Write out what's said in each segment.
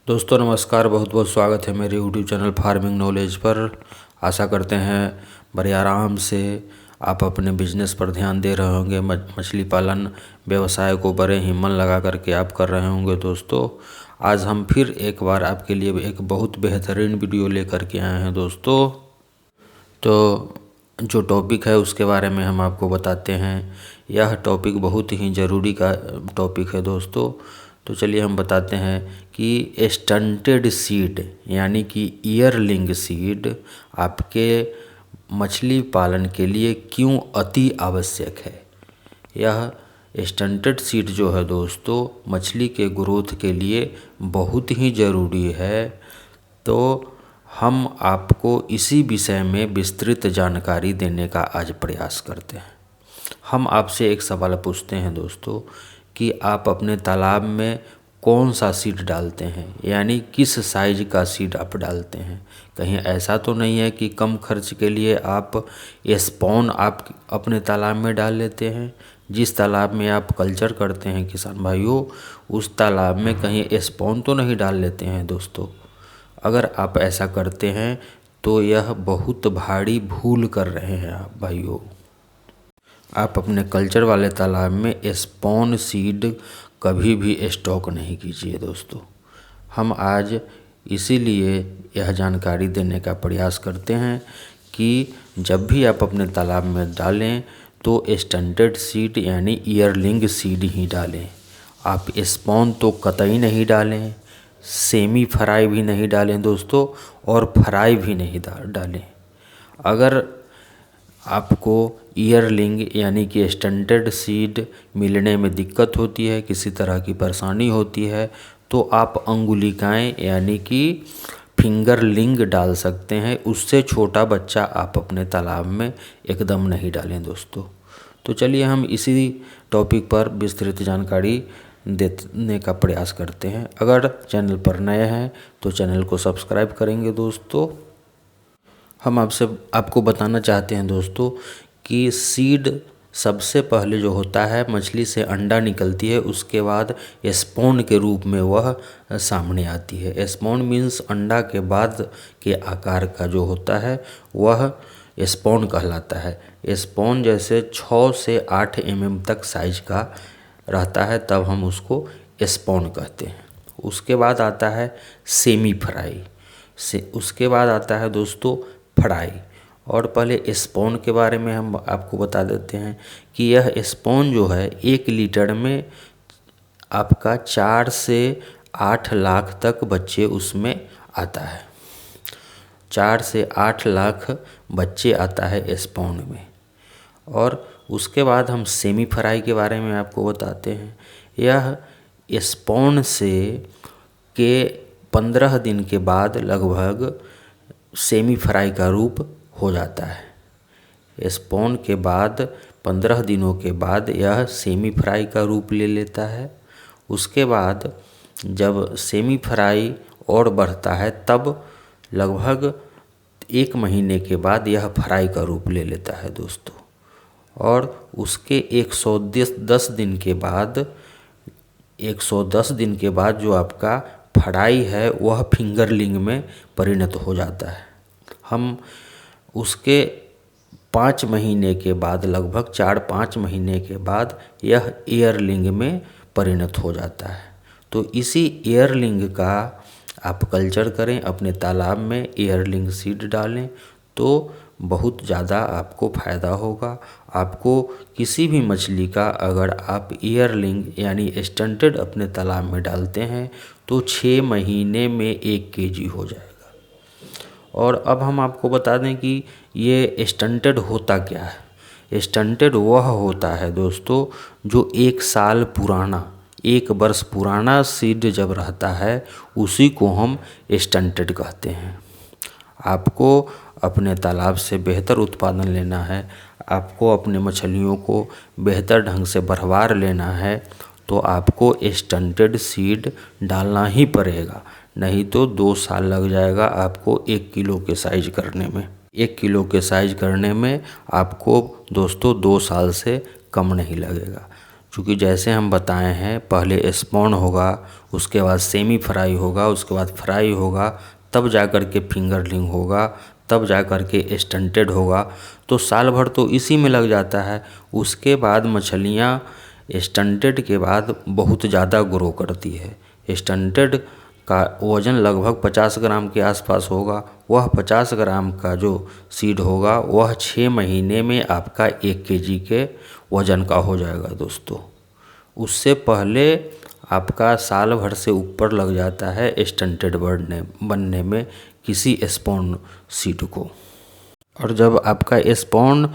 दोस्तों नमस्कार, बहुत बहुत स्वागत है मेरे यूट्यूब चैनल फार्मिंग नॉलेज पर। आशा करते हैं बड़े आराम से आप अपने बिजनेस पर ध्यान दे रहे होंगे। मछली पालन व्यवसाय को बड़े ही मन लगा करके आप कर रहे होंगे। दोस्तों आज हम फिर एक बार आपके लिए एक बहुत बेहतरीन वीडियो लेकर के आए हैं। दोस्तों तो जो टॉपिक है उसके बारे में हम आपको बताते हैं। यह टॉपिक बहुत ही ज़रूरी का टॉपिक है दोस्तों। तो चलिए हम बताते हैं कि स्टंटेड सीड यानी कि ईयरलिंग सीड आपके मछली पालन के लिए क्यों अति आवश्यक है। यह स्टंटेड सीड जो है दोस्तों मछली के ग्रोथ के लिए बहुत ही ज़रूरी है। तो हम आपको इसी विषय में विस्तृत जानकारी देने का आज प्रयास करते हैं। हम आपसे एक सवाल पूछते हैं दोस्तों कि आप अपने तालाब में कौन सा सीड डालते हैं, यानी किस साइज का सीड आप डालते हैं। कहीं ऐसा तो नहीं है कि कम खर्च के लिए आप स्पॉन आप अपने तालाब में डाल लेते हैं। जिस तालाब में आप कल्चर करते हैं किसान भाइयों, उस तालाब में कहीं स्पॉन तो नहीं डाल लेते हैं दोस्तों। अगर आप ऐसा करते हैं तो यह बहुत भारी भूल कर रहे हैं आप भाइयों। आप अपने कल्चर वाले तालाब में स्पॉन सीड कभी भी स्टॉक नहीं कीजिए दोस्तों। हम आज इसीलिए यह जानकारी देने का प्रयास करते हैं कि जब भी आप अपने तालाब में डालें तो स्टंटेड सीड यानी ईयरलिंग सीड ही डालें। आप स्पॉन तो कतई नहीं डालें, सेमी फ्राई भी नहीं डालें दोस्तों, और फ्राई भी नहीं डालें। अगर आपको ईयरलिंग यानी कि स्टंटेड सीड मिलने में दिक्कत होती है, किसी तरह की परेशानी होती है, तो आप अंगुलिकाएँ यानी कि फिंगरलिंग डाल सकते हैं। उससे छोटा बच्चा आप अपने तालाब में एकदम नहीं डालें दोस्तों। तो चलिए हम इसी टॉपिक पर विस्तृत जानकारी देने का प्रयास करते हैं। अगर चैनल पर नए हैं तो चैनल को सब्सक्राइब करेंगे दोस्तों। हम आपको बताना चाहते हैं दोस्तों कि सीड सबसे पहले जो होता है मछली से अंडा निकलती है, उसके बाद स्पॉन के रूप में वह सामने आती है। स्पॉन मीन्स अंडा के बाद के आकार का जो होता है वह स्पॉन कहलाता है। स्पॉन जैसे 6 से 8 mm तक साइज का रहता है, तब हम उसको स्पॉन कहते हैं। उसके बाद आता है सेमी फ्राई, उसके बाद आता है दोस्तों फ्राई। और पहले स्पॉन के बारे में हम आपको बता देते हैं कि यह स्पॉन जो है 1 लीटर में आपका 4 से 8 लाख तक बच्चे उसमें आता है। 4 से 8 लाख बच्चे आता है स्पॉन में। और उसके बाद हम सेमी फ्राई के बारे में आपको बताते हैं। यह स्पॉन से के 15 दिन के बाद लगभग सेमी फ्राई का रूप हो जाता है। स्पॉन के बाद 15 दिनों के बाद यह सेमी फ्राई का रूप ले लेता है। उसके बाद जब सेमी फ्राई और बढ़ता है तब लगभग 1 महीने के बाद यह फ्राई का रूप ले लेता है दोस्तों। और उसके 110 दिन के बाद 110 दिन के बाद जो आपका फ्राई है वह फिंगरलिंग में परिणत हो जाता है। हम उसके 5 महीने के बाद लगभग 4-5 महीने के बाद यह ईयरलिंग में परिणत हो जाता है। तो इसी ईयरलिंग का आप कल्चर करें अपने तालाब में, ईयरलिंग सीड डालें तो बहुत ज़्यादा आपको फ़ायदा होगा। आपको किसी भी मछली का अगर आप ईयरलिंग यानी स्टंटेड अपने तालाब में डालते हैं तो 6 महीने में 1 kg हो जाएगा। और अब हम आपको बता दें कि ये स्टंटेड होता क्या है। स्टंटेड वह होता है दोस्तों जो 1 साल पुराना, 1 वर्ष पुराना सीड जब रहता है उसी को हम स्टंटेड कहते हैं। आपको अपने तालाब से बेहतर उत्पादन लेना है, आपको अपने मछलियों को बेहतर ढंग से बढ़वार लेना है, तो आपको स्टंटेड सीड डालना ही पड़ेगा। नहीं तो 2 साल लग जाएगा आपको 1 किलो के साइज करने में। 1 किलो के साइज करने में आपको दोस्तों 2 साल से कम नहीं लगेगा। क्योंकि जैसे हम बताए हैं, पहले स्पॉन होगा, उसके बाद सेमी फ्राई होगा, उसके बाद फ्राई होगा, तब जा कर के फिंगरलिंग होगा, तब जा कर के स्टंटेड होगा। तो साल भर तो इसी में लग जाता है। उसके बाद मछलियाँ स्टंटेड के बाद बहुत ज़्यादा ग्रो करती है। स्टंटेड का वज़न लगभग 50 ग्राम के आसपास होगा। वह 50 ग्राम का जो सीड होगा वह 6 महीने में आपका 1 केजी के वज़न का हो जाएगा दोस्तों। उससे पहले आपका साल भर से ऊपर लग जाता है स्टंटेड बनने में किसी स्पॉन सीड को। और जब आपका स्पॉन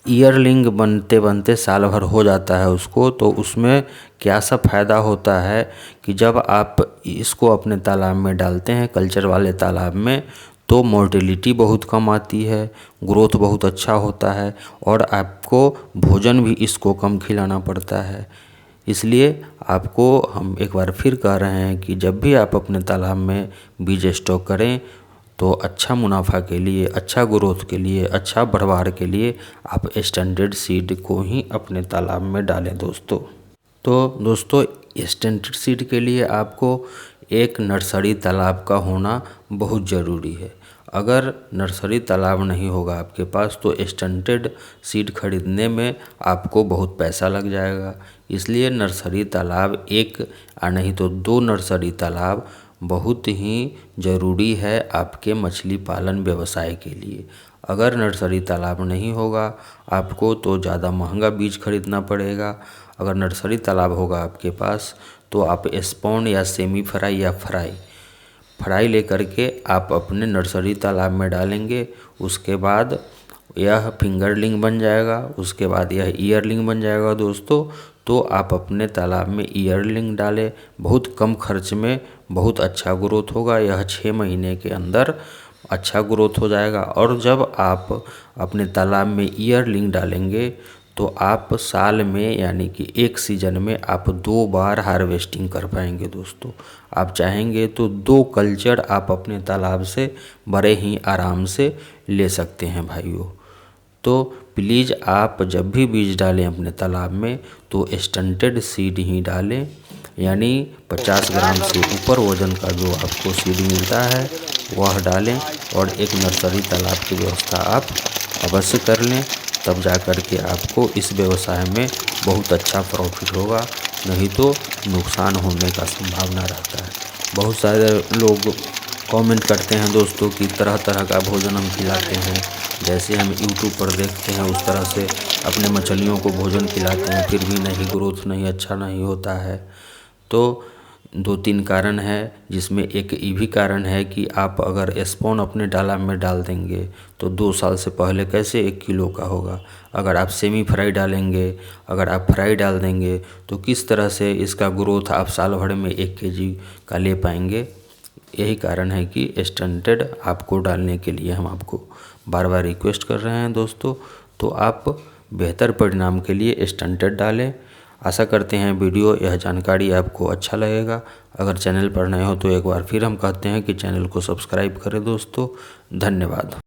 ईयरलिंग बनते बनते साल भर हो जाता है उसको, तो उसमें क्या सा फ़ायदा होता है कि जब आप इसको अपने तालाब में डालते हैं, कल्चर वाले तालाब में, तो मोर्टेलिटी बहुत कम आती है, ग्रोथ बहुत अच्छा होता है और आपको भोजन भी इसको कम खिलाना पड़ता है। इसलिए आपको हम एक बार फिर कह रहे हैं कि जब भी आप अपने तालाब में बीज स्टॉक करें तो अच्छा मुनाफा के लिए, अच्छा ग्रोथ के लिए, अच्छा बढ़वार के लिए आप स्टैंडर्ड सीड को ही अपने तालाब में डालें दोस्तों। तो दोस्तों, स्टैंडर्ड सीड के लिए आपको एक नर्सरी तालाब का होना बहुत ज़रूरी है। अगर नर्सरी तालाब नहीं होगा आपके पास तो स्टंटेड सीड खरीदने में आपको बहुत पैसा लग जाएगा। इसलिए नर्सरी तालाब एक या नहीं तो 2 नर्सरी तालाब बहुत ही ज़रूरी है आपके मछली पालन व्यवसाय के लिए। अगर नर्सरी तालाब नहीं होगा आपको तो ज़्यादा महंगा बीज खरीदना पड़ेगा। अगर नर्सरी तालाब होगा आपके पास तो आप स्पॉन या सेमी फ्राई या फ्राई लेकर के आप अपने नर्सरी तालाब में डालेंगे। उसके बाद यह फिंगरलिंग बन जाएगा, उसके बाद यह ईयरलिंग बन जाएगा दोस्तों। तो आप अपने तालाब में ईयरलिंग डालें, बहुत कम खर्च में बहुत अच्छा ग्रोथ होगा। यह 6 महीने के अंदर अच्छा ग्रोथ हो जाएगा। और जब आप अपने तालाब में ईयरलिंग डालेंगे तो आप साल में यानी कि एक सीज़न में आप 2 बार हार्वेस्टिंग कर पाएंगे दोस्तों। आप चाहेंगे तो 2 कल्चर आप अपने तालाब से बड़े ही आराम से ले सकते हैं भाइयों। तो प्लीज़ आप जब भी बीज डालें अपने तालाब में तो स्टंटेड सीड ही डालें, यानी 50 ग्राम से ऊपर वज़न का जो आपको सीड मिलता है वह डालें। और एक नर्सरी तालाब की व्यवस्था आप अवश्य कर लें, तब जा कर के आपको इस व्यवसाय में बहुत अच्छा प्रॉफिट होगा, नहीं तो नुकसान होने का संभावना रहता है। बहुत सारे लोग कमेंट करते हैं दोस्तों कि तरह तरह का भोजन हम खिलाते हैं, जैसे हम यूट्यूब पर देखते हैं उस तरह से अपने मछलियों को भोजन खिलाते हैं, फिर भी नहीं ग्रोथ नहीं अच्छा नहीं होता है। तो 2-3 कारण है, जिसमें एक ये भी कारण है कि आप अगर स्पॉन अपने तालाब में डाल देंगे तो 2 साल से पहले कैसे 1 किलो का होगा। अगर आप सेमी फ्राई डालेंगे, अगर आप फ्राई डाल देंगे तो किस तरह से इसका ग्रोथ आप साल भर में 1 केजी का ले पाएंगे। यही कारण है कि स्टंटेड आपको डालने के लिए हम आपको बार बार रिक्वेस्ट कर रहे हैं दोस्तों। तो आप बेहतर परिणाम के लिए स्टंटेड डालें। आशा करते हैं वीडियो यह जानकारी आपको अच्छा लगेगा। अगर चैनल पर नए हो तो एक बार फिर हम कहते हैं कि चैनल को सब्सक्राइब करें दोस्तों। धन्यवाद।